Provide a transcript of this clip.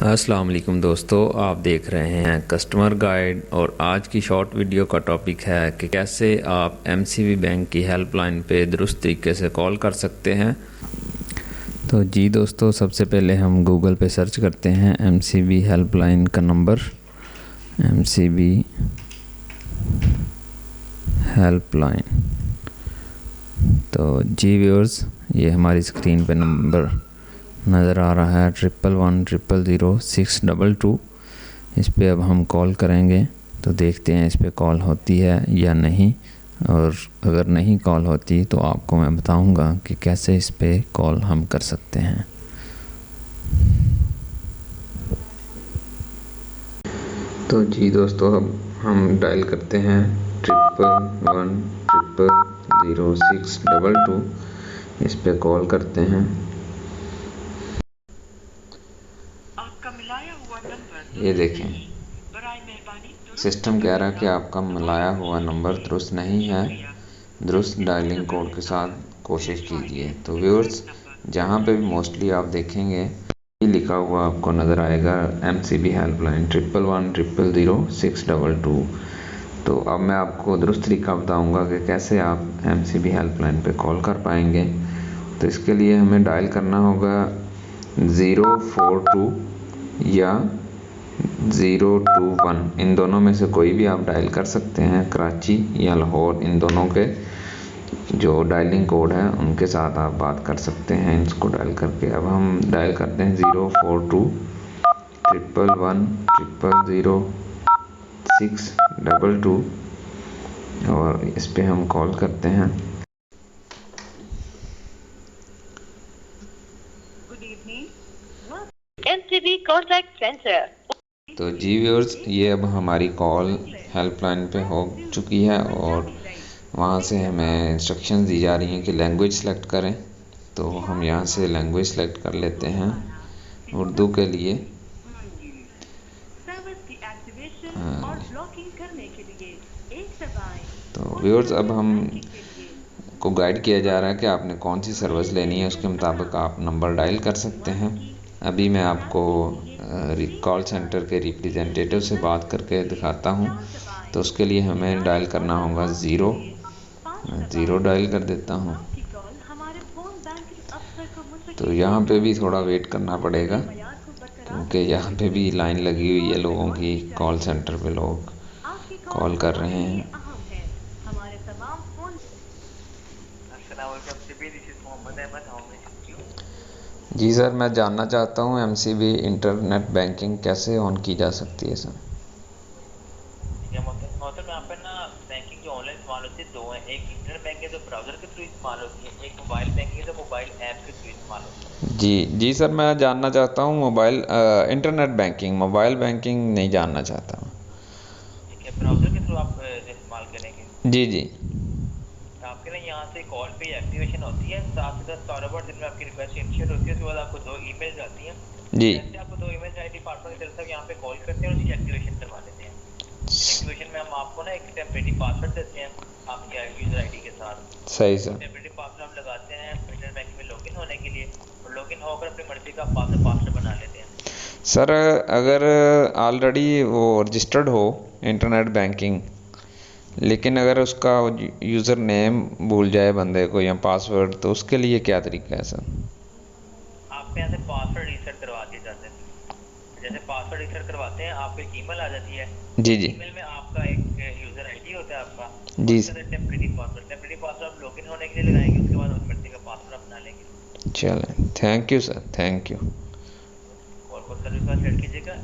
अस्सलाम वालेकुम दोस्तों, आप देख रहे हैं कस्टमर गाइड और आज की शॉर्ट वीडियो का टॉपिक है कि कैसे आप एमसीबी बैंक की हेल्पलाइन पे दुरुस्त तरीके से कॉल कर सकते हैं। तो जी दोस्तों, सबसे पहले हम गूगल पे सर्च करते हैं एमसीबी हेल्पलाइन का नंबर, एमसीबी हेल्पलाइन। तो जी व्यूअर्स, ये हमारी स्क्रीन पे नंबर नज़र आ रहा है 11100622। इस पे अब हम कॉल करेंगे तो देखते हैं इस पे कॉल होती है या नहीं, और अगर नहीं कॉल होती तो आपको मैं बताऊंगा कि कैसे इस पे कॉल हम कर सकते हैं। तो जी दोस्तों, अब हम डायल करते हैं 11100622। इस पे कॉल करते हैं। ये देखें, सिस्टम कह रहा है कि आपका मिलाया हुआ नंबर दुरुस्त नहीं है, दुरुस्त डायलिंग कोड के साथ कोशिश कीजिए। तो व्यूअर्स, जहाँ पे भी मोस्टली आप देखेंगे लिखा हुआ आपको नज़र आएगा एमसीबी हेल्पलाइन 11100622। तो अब मैं आपको दुरुस्त तरीका बताऊंगा कि कैसे आप एमसीबी हेल्पलाइन पे कॉल कर पाएंगे। तो इसके लिए हमें डायल करना होगा 042 या 021, इन दोनों में से कोई भी आप डायल कर सकते हैं। कराची या लाहौर, इन दोनों के जो डायलिंग कोड है उनके साथ आप बात कर सकते हैं इसको डायल करके। अब हम डायल करते हैं 042 111000622 और इस पे हम कॉल करते हैं। MCB contact centre. तो जी व्यूअर्स, ये अब हमारी कॉल हेल्पलाइन पे हो चुकी है और वहाँ से हमें इंस्ट्रक्शंस दी जा रही हैं कि लैंग्वेज सेलेक्ट करें। तो हम यहाँ से लैंग्वेज सेलेक्ट कर लेते हैं उर्दू के लिए। तो व्यूअर्स, अब हम को गाइड किया जा रहा है कि आपने कौन सी सर्विस लेनी है, उसके मुताबिक आप नंबर डायल कर सकते हैं। अभी मैं आपको कॉल सेंटर के रिप्रेजेंटेटिव से बात करके दिखाता हूं। तो उसके लिए हमें डायल करना होगा ज़ीरो डायल कर देता हूं। तो यहाँ पे भी थोड़ा वेट करना पड़ेगा क्योंकि यहाँ पे भी लाइन लगी हुई है लोगों की, कॉल सेंटर पे लोग कॉल कर रहे हैं। जी सर, मैं जानना चाहता हूँ एमसीबी इंटरनेट बैंकिंग कैसे ऑन की जा सकती है सर। यहाँ पे ना बैंकिंग जो ऑनलाइन इस्तेमाल होती है दो है, एक इंटरनेट बैंकिंग जो ब्राउजर के थ्रू इस्तेमाल होती है, एक मोबाइल बैंकिंग जो मोबाइल ऐप के थ्रू इस्तेमाल होती है। जी सर, मैं जानना चाहता हूँ mobile internet banking, mobile banking नहीं जानना चाहता हूँ। ठीक है, ब्राउजर के थ्रू आप इस्तेमाल करेंगे। जी आपके ना यहाँ से कॉल पे एक्टिवेशन होती है, 7 से 10 कारोबार दिन में आपकी रिक्वेस्ट इनिशिएट होती है। उसके बाद आपको 2 ईमेल जाती हैं। जी जैसे आपको 2 ईमेल आईडी पासवर्ड के तरफ यहाँ पे कॉल करते हैं और उसकी एक्टिवेशन करवा देते हैं। एक्टिवेशन में हम आपको ना एक टेम्परेरी पासवर्ड देते हैं आपकी यूजर आईडी के साथ। सही सर। टेम्परेरी पासवर्ड हम लगाते हैं इंटरनेट बैंकिंग में लॉगिन होने के लिए, और लॉगिन होकर अपनी मर्जी का पासवर्ड बना लेते हैं। सर, अगर ऑलरेडी वो रजिस्टर्ड हो इंटरनेट बैंकिंग, लेकिन अगर उसका यूज़र नेम भूल जाए बंदे को या पासवर्ड, तो उसके लिए क्या तरीका है सर? आपके यहाँ से पासवर्ड रीसेट करवा दिए जाते हैं। जैसे पासवर्ड रीसेट करवाते हैं, आपको एक ईमेल आ जाती है। जी ईमेल में आपका एक यूजर आईडी होता है आपका, जी टेम्परेरी पासवर्ड आप लॉगिन होने के लिए लगाएंगे। उसके बाद उस मर्जी का पासवर्ड आप बना लेंगे। चलें, thank you sir, thank you. और सर्विस सेट कीजिएगा।